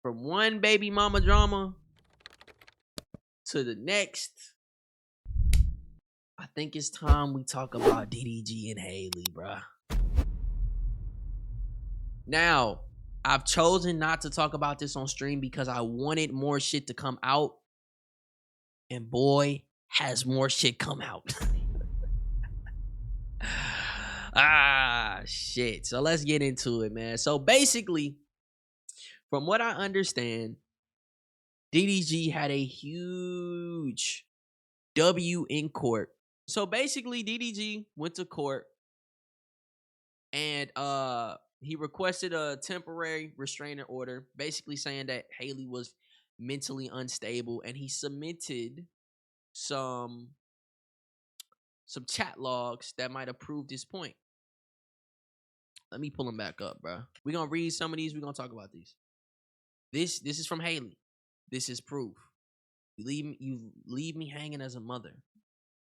From one baby mama drama to the next, I think it's time we talk about DDG and Haley, bruh. Now, I've chosen not to talk about this on stream because I wanted more shit to come out. And boy, has more shit come out. Shit. So let's get into it, man. So basically, from what I understand, DDG had a huge W in court. So basically, DDG went to court and he requested a temporary restraining order, basically saying that Haley was mentally unstable, and he submitted some chat logs that might have proved this point. Let me pull them back up, bro. We're gonna read some of these. We're gonna talk about these. This is from Haley. This is proof. You leave me hanging as a mother.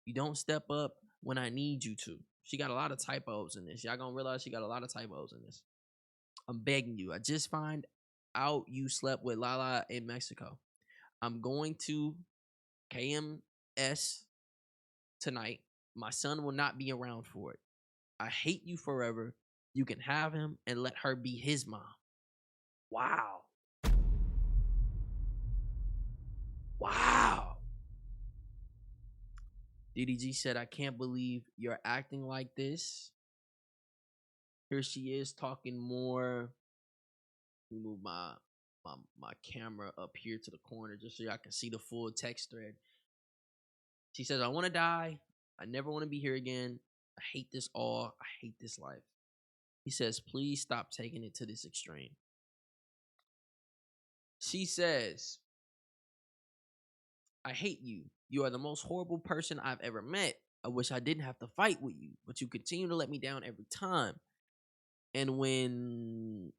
You don't step up when I need you to. She got a lot of typos in this. Y'all gonna realize she got a lot of typos in this. I'm begging you. I just find out you slept with Lala in Mexico. I'm going to KMS tonight. My son will not be around for it. I hate you forever. You can have him and let her be his mom. Wow. Wow. DDG said, I can't believe you're acting like this. Here she is talking more. Let me move my camera up here to the corner just so y'all can see the full text thread. She says, I want to die. I never want to be here again. I hate this all. I hate this life. He says, please stop taking it to this extreme. She says, I hate you. You are the most horrible person I've ever met. I wish I didn't have to fight with you, but you continue to let me down every time. And when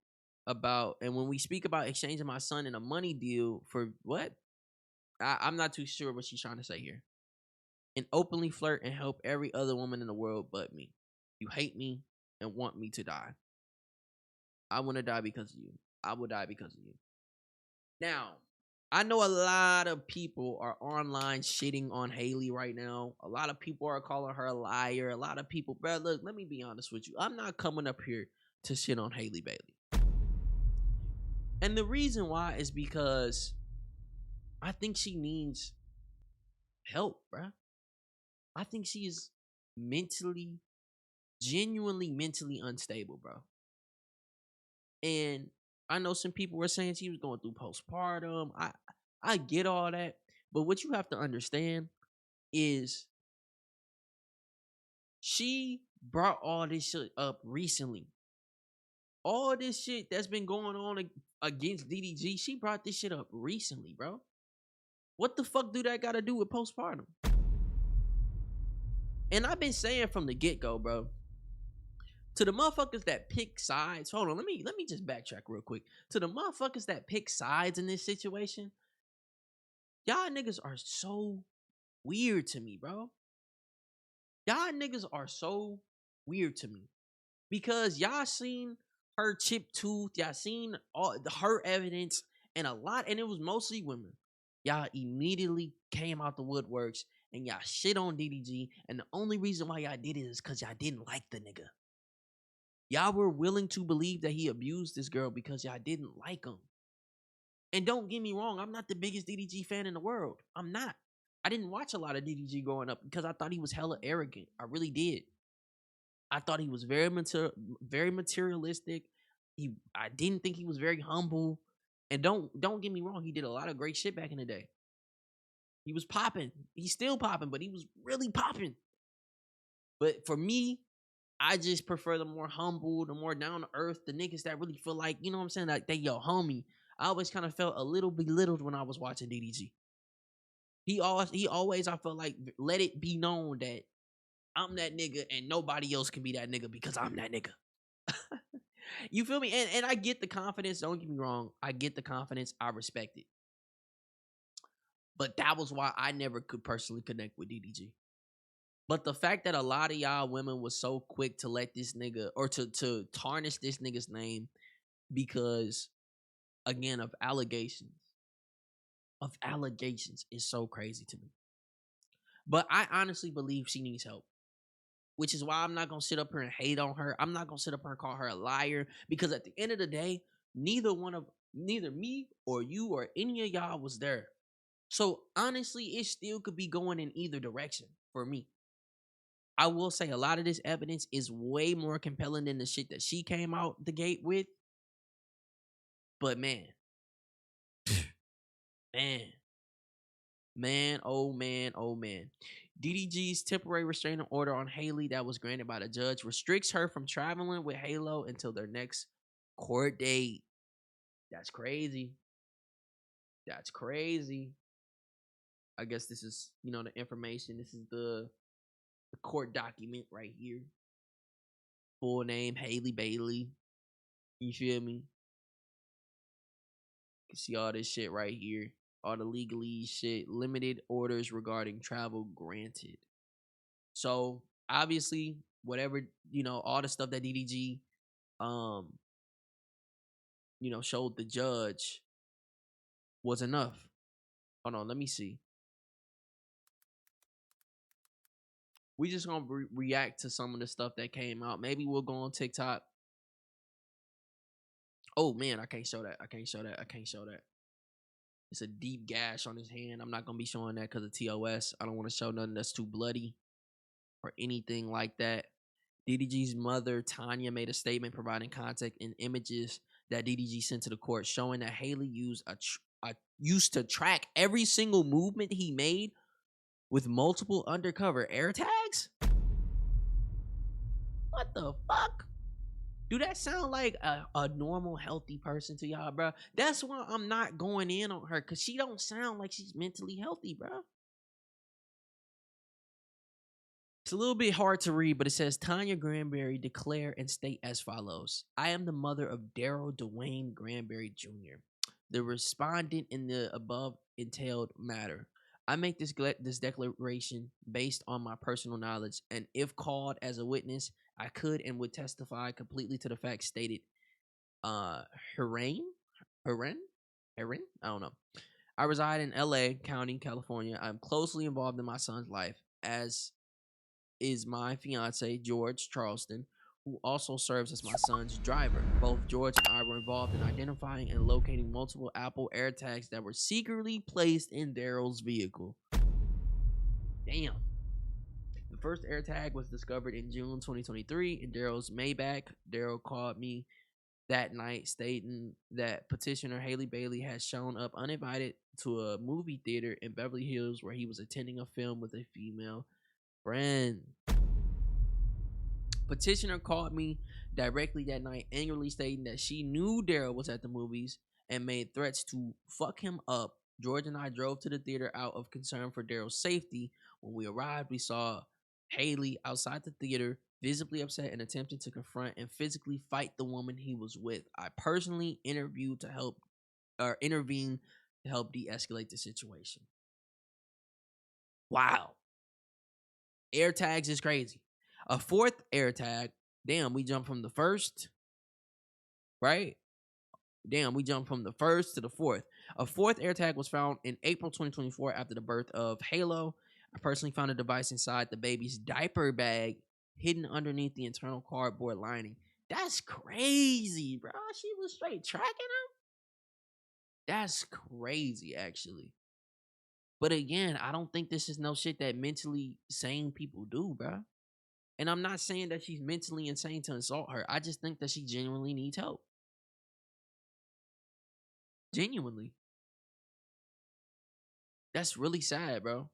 we speak about exchanging my son in a money deal for what? I'm not too sure what she's trying to say here. And openly flirt and help every other woman in the world but me. You hate me and want me to die. I want to die because of you. I will die because of you. Now, I know a lot of people are online shitting on Haley right now. A lot of people are calling her a liar. A lot of people, bro, look, let me be honest with you. I'm not coming up here to shit on Halle Bailey. And the reason why is because I think she needs help, bro. I think she is genuinely mentally unstable, bro. And I know some people were saying she was going through postpartum. I get all that. But what you have to understand is she brought all this shit up recently. All this shit that's been going on against DDG, she brought this shit up recently, bro. What the fuck do that got to do with postpartum? And I've been saying from the get-go, bro, to the motherfuckers that pick sides, hold on, let me just backtrack real quick. To the motherfuckers that pick sides in this situation, y'all niggas are so weird to me, bro. Y'all niggas are so weird to me. Because y'all seen her chipped tooth, y'all seen all her evidence, and it was mostly women. Y'all immediately came out the woodworks and y'all shit on DDG, and the only reason why y'all did it is because y'all didn't like the nigga. Y'all were willing to believe that he abused this girl because y'all didn't like him. And don't get me wrong, I'm not the biggest DDG fan in the world. I'm not. I didn't watch a lot of DDG growing up because I thought he was hella arrogant. I really did. I thought he was very materialistic. I didn't think he was very humble. And don't get me wrong, he did a lot of great shit back in the day. He was popping. He's still popping, but he was really popping. But for me, I just prefer the more humble, the more down to earth, the niggas that really feel like, you know what I'm saying, like they your homie. I always kind of felt a little belittled when I was watching DDG. He always I felt like let it be known that I'm that nigga and nobody else can be that nigga because I'm that nigga. You feel me? And I get the confidence. Don't get me wrong. I get the confidence. I respect it. But that was why I never could personally connect with DDG. But the fact that a lot of y'all women was so quick to let this nigga or to tarnish this nigga's name because again of allegations is so crazy to me. But I honestly believe she needs help, which is why I'm not gonna sit up here and hate on her. I'm not gonna sit up here and call her a liar because at the end of the day, neither me or you or any of y'all was there. So honestly, it still could be going in either direction for me. I will say a lot of this evidence is way more compelling than the shit that she came out the gate with. But man, man, man. DDG's temporary restraining order on Haley that was granted by the judge restricts her from traveling with Halo until their next court date. That's crazy. That's crazy. I guess this is, the information. This is the court document right here. Full name Halle Bailey. You feel me? You can see all this shit right here. All the legalese shit. Limited orders regarding travel granted. So obviously, whatever, all the stuff that DDG um, showed the judge was enough. Hold on, let me see. We just gonna react to some of the stuff that came out. Maybe we'll go on TikTok. Oh man, I can't show that. I can't show that. I can't show that. It's a deep gash on his hand. I'm not gonna be showing that because of TOS. I don't want to show nothing that's too bloody or anything like that. DDG's mother, Tanya, made a statement providing context and images that DDG sent to the court, showing that Haley used to track every single movement he made with multiple undercover air tags. What the fuck? Do that sound like a normal, healthy person to y'all, bro? That's why I'm not going in on her, because she don't sound like she's mentally healthy, bro. It's a little bit hard to read, but it says Tanya Granberry declare and state as follows. I am the mother of Daryl Dwayne Granberry Jr., the respondent in the above entailed matter. I make this declaration based on my personal knowledge, and if called as a witness, I could and would testify completely to the facts stated. Herein? Herein? Herein? I don't know. I reside in LA County, California. I'm closely involved in my son's life, as is my fiance, George Charleston, who also serves as my son's driver. Both George and I were involved in identifying and locating multiple Apple AirTags that were secretly placed in Daryl's vehicle. Damn. The first AirTag was discovered in June 2023 in Daryl's Maybach. Daryl called me that night stating that petitioner Halle Bailey had shown up uninvited to a movie theater in Beverly Hills where he was attending a film with a female friend. Petitioner called me directly that night, angrily stating that she knew Daryl was at the movies and made threats to fuck him up. George and I drove to the theater out of concern for Daryl's safety. When we arrived, we saw Haley outside the theater, visibly upset and attempting to confront and physically fight the woman he was with. I personally intervened to help de-escalate the situation. Wow. Air tags is crazy. A fourth air tag, damn, we jumped from the first, right? Damn, we jumped from the first to the fourth. A fourth air tag was found in April 2024 after the birth of Halo. I personally found a device inside the baby's diaper bag hidden underneath the internal cardboard lining. That's crazy, bro. She was straight tracking him. That's crazy, actually. But again, I don't think this is no shit that mentally sane people do, bro. And I'm not saying that she's mentally insane to insult her. I just think that she genuinely needs help. Genuinely. That's really sad, bro.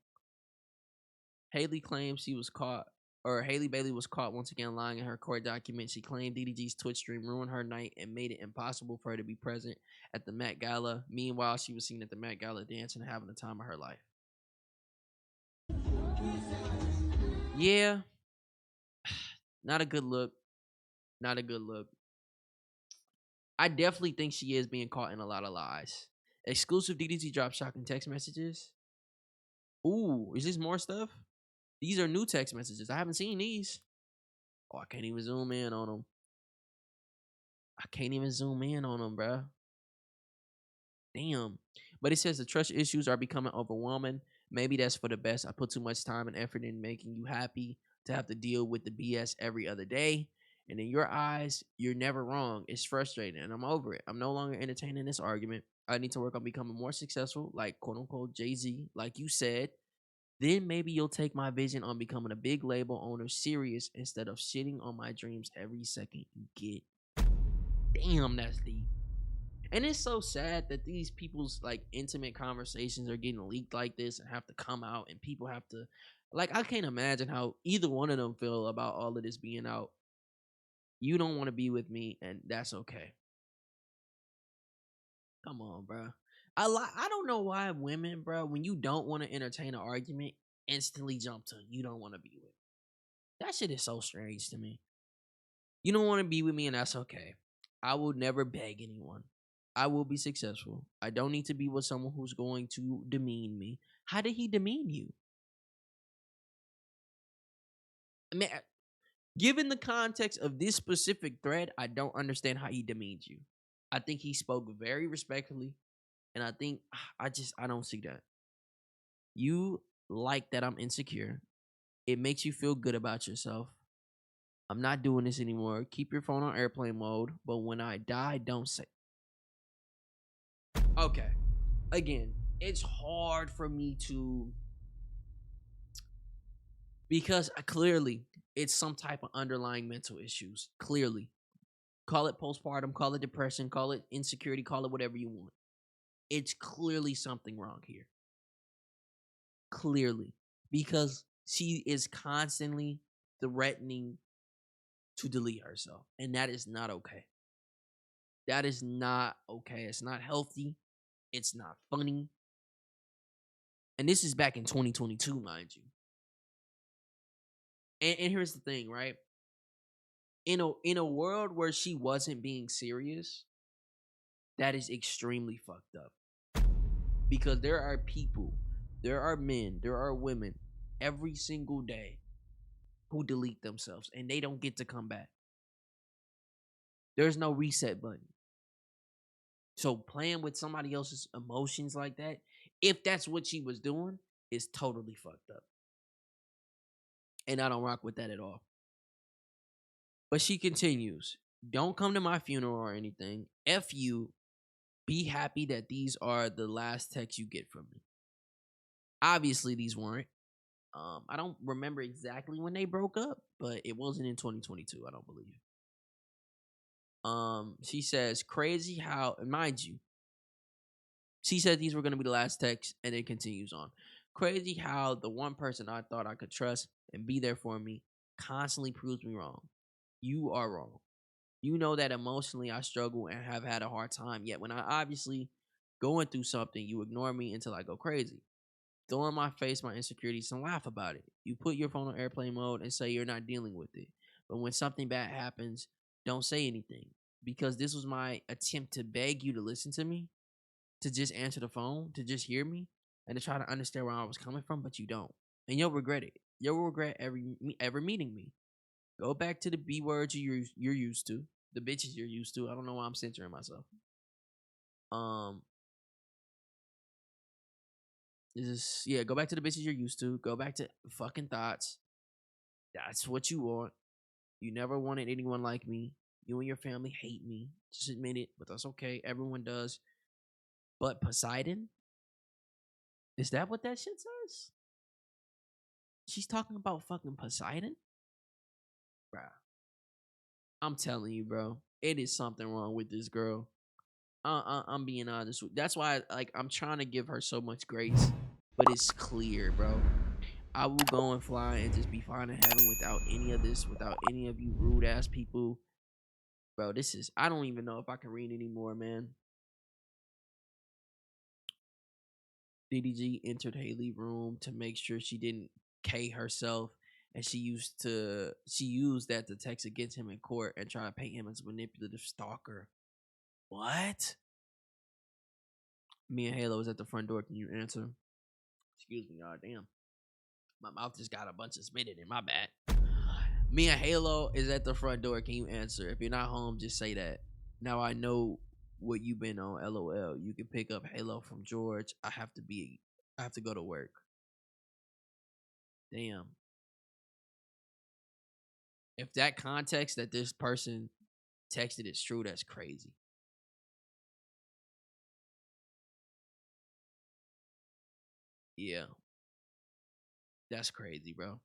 Haley claims she was caught, or Halle Bailey was caught once again lying in her court document. She claimed DDG's Twitch stream ruined her night and made it impossible for her to be present at the Met Gala. Meanwhile, she was seen at the Met Gala dancing and having the time of her life. Yeah. Not a good look. Not a good look. I definitely think she is being caught in a lot of lies. Exclusive DDG drop shocking text messages. Ooh, is this more stuff? These are new text messages. I haven't seen these. Oh, I can't even zoom in on them. I can't even zoom in on them, bro. Damn. But it says the trust issues are becoming overwhelming. Maybe that's for the best. I put too much time and effort in making you happy to have to deal with the BS every other day. And in your eyes, you're never wrong. It's frustrating and I'm over it. I'm no longer entertaining this argument. I need to work on becoming more successful, like quote unquote Jay-Z, like you said. Then maybe you'll take my vision on becoming a big label owner serious instead of shitting on my dreams every second you get. Damn, that's deep. And it's so sad that these people's like intimate conversations are getting leaked like this and have to come out and people have to like I can't imagine how either one of them feel about all of this being out. You don't want to be with me and that's okay. Come on, bro. I don't know why women, bro, when you don't want to entertain an argument, instantly jump to you don't want to be with. That shit is so strange to me. You don't want to be with me, and that's okay. I will never beg anyone. I will be successful. I don't need to be with someone who's going to demean me. How did he demean you? I mean, given the context of this specific thread, I don't understand how he demeaned you. I think he spoke very respectfully, and I think I don't see that. You like that I'm insecure. It makes you feel good about yourself. I'm not doing this anymore. Keep your phone on airplane mode, but when I die, don't say. Okay. Again, it's hard for me to because clearly it's some type of underlying mental issues. Clearly. Call it postpartum, call it depression, call it insecurity, call it whatever you want. It's clearly something wrong here. Clearly. Because she is constantly threatening to delete herself. And that is not okay. That is not okay. It's not healthy. It's not funny. And this is back in 2022, mind you. And here's the thing, right? In a world where she wasn't being serious, that is extremely fucked up. Because there are people, there are men, there are women every single day who delete themselves and they don't get to come back. There's no reset button. So playing with somebody else's emotions like that, if that's what she was doing, is totally fucked up. And I don't rock with that at all. But she continues, don't come to my funeral or anything. F you. Be happy that these are the last texts you get from me. Obviously, these weren't. I don't remember exactly when they broke up, but it wasn't in 2022, I don't believe. She says, crazy how, mind you, she said these were going to be the last texts, and it continues on. Crazy how the one person I thought I could trust and be there for me constantly proves me wrong. You are wrong. You know that emotionally I struggle and have had a hard time, yet when I obviously going through something, you ignore me until I go crazy. Throw in my face my insecurities and laugh about it. You put your phone on airplane mode and say you're not dealing with it. But when something bad happens, don't say anything. Because this was my attempt to beg you to listen to me, to just answer the phone, to just hear me, and to try to understand where I was coming from, but you don't. And you'll regret it. You'll regret ever meeting me. Go back to the B words you're used to, the bitches you're used to. I don't know why I'm censoring myself. Go back to the bitches you're used to. Go back to fucking thoughts. That's what you want. You never wanted anyone like me. You and your family hate me. Just admit it, but that's okay. Everyone does. But Poseidon? Is that what that shit says? She's talking about fucking Poseidon? Bruh. I'm telling you, bro. It is something wrong with this girl. I'm being honest. That's why, I'm trying to give her so much grace, but it's clear, bro. I will go and fly and just be fine in heaven without any of this, without any of you rude ass people, bro. I don't even know if I can read anymore, man. DDG entered Haley's room to make sure she didn't K herself, and she used that to text against him in court and try to paint him as a manipulative stalker. What? Me and Halo is at the front door. Can you answer? Excuse me, y'all. Damn. My mouth just got a bunch of spit in it. My bad. Me and Halo is at the front door. Can you answer? If you're not home, just say that. Now I know what you been on, LOL. You can pick up Halo from George. I have to go to work. Damn. If that context that this person texted is true, that's crazy. Yeah, that's crazy, bro.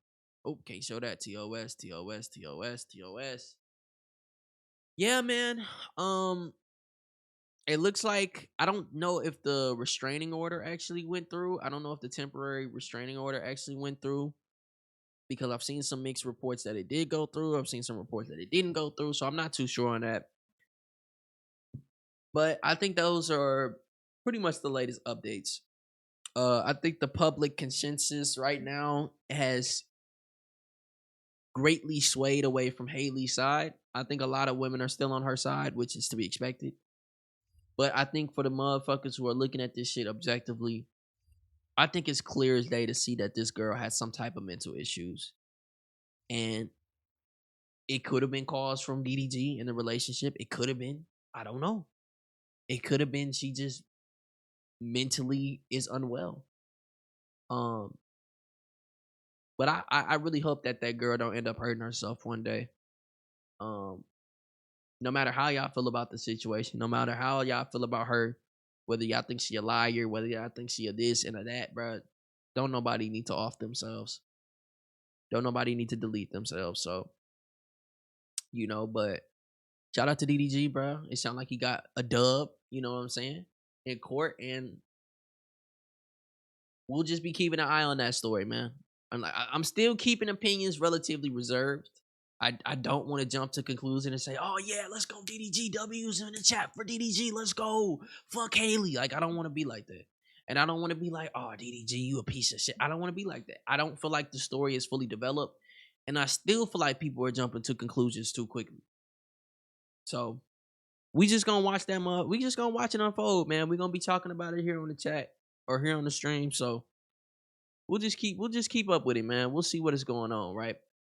Oh, can't show that. TOS, TOS, TOS, TOS. Yeah, man. Um, it looks like I don't know if the restraining order actually went through. I don't know if the temporary restraining order actually went through because I've seen some mixed reports that it did go through. I've seen some reports that it didn't go through, so I'm not too sure on that. But I think those are pretty much the latest updates. I think the public consensus right now has greatly swayed away from Haley's side. I think a lot of women are still on her side, which is to be expected. But I think for the motherfuckers who are looking at this shit objectively, I think it's clear as day to see that this girl has some type of mental issues. And it could have been caused from DDG in the relationship. It could have been. I don't know. It could have been she just mentally is unwell. Um, but I really hope that that girl don't end up hurting herself one day. Um, no matter how y'all feel about the situation, no matter how y'all feel about her, whether y'all think she a liar, whether y'all think she a this and a that, bro, don't nobody need to off themselves. Don't nobody need to delete themselves. So, but shout out to DDG, bro. It sounded like he got a dub, you know what I'm saying, in court. And we'll just be keeping an eye on that story, man. I'm still keeping opinions relatively reserved. I don't want to jump to conclusion and say, oh yeah, let's go DDG W's in the chat for DDG. Let's go. Fuck Haley. Like, I don't want to be like that. And I don't want to be like, oh, DDG, you a piece of shit. I don't want to be like that. I don't feel like the story is fully developed. And I still feel like people are jumping to conclusions too quickly. So we just gonna watch them up. We just gonna watch it unfold, man. We're gonna be talking about it here on the chat or here on the stream. So we'll just keep up with it, man. We'll see what is going on, right?